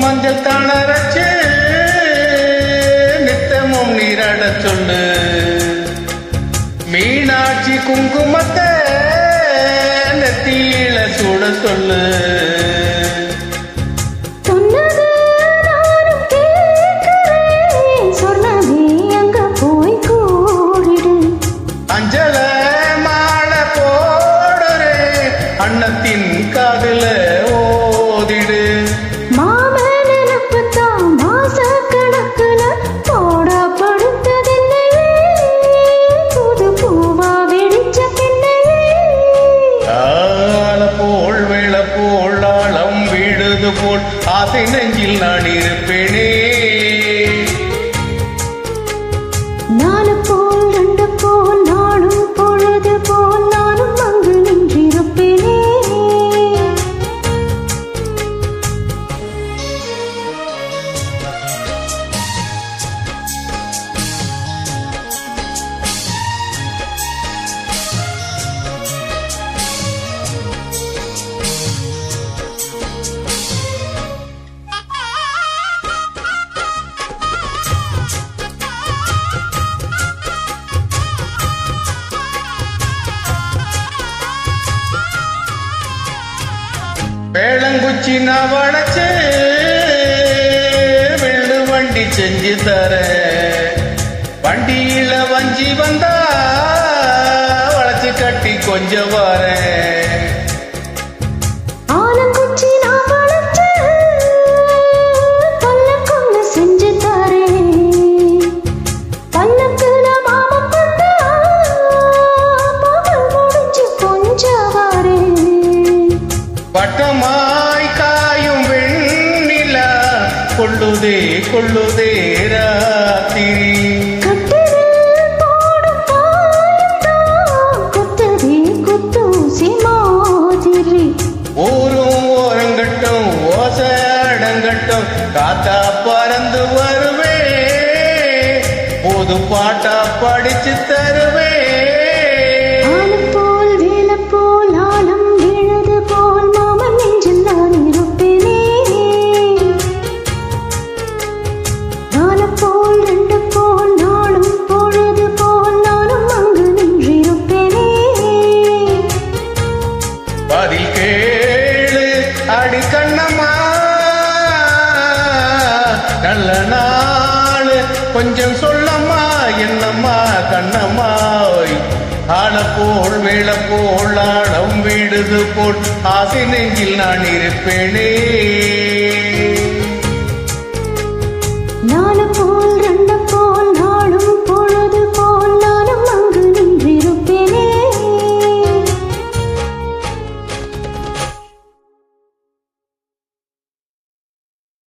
மஞ்சள் தணரச்சு நித்தமும் நீராட சொல்லு மீனாட்சி குங்குமத்தை நெத்தியில சுட சொல்லு அஞ்சல மாலை போடுறே அன்னத்தின் காதுல ஓதிடு போல் ஆசை நெஞ்சில் நான் இருப்பேனே நாலு போல் ரெண்டு போல் நாளும் பொழுது போல் நானும் அங்கு நின்றிருப்பேனே வேளங்குச்சி நான் வளைச்சு வெள்ளு வண்டி செஞ்சு தர வண்டியில வஞ்சி வந்தா வளைச்சு கட்டி கொஞ்சம் வரேன் ஆலங்குச்சி நான் வளைச்சு பல்லக்கு செஞ்சு தரேன் பல்லக்குல மாமா கொண்டா பகல் முடிஞ்சு கொஞ்சம் வரேன் பட்டமாய் காயும் வெண்ணிலா கொள்ளுதே கொள்ளுதே ராத்திரி கட்டிலில் போடும் பாயத்தான் குத்ததே குத்தூசி மாதிரி ஊரும் ஓரங்கட்டும் ஓசை அடங்கட்டும் காத்தா பறந்து வருவே போது பாட்டா படிச்சு தருவே பதில் கேளு அடி கண்ணம்மா நல்ல நாள் கொஞ்சம் சொல்லம்மா என்னம்மா கண்ணம்மா ஆள போல் வேள போல் ஆழம் வீடுது போல் ஆசை நெஞ்சில் நான் இருப்பேனே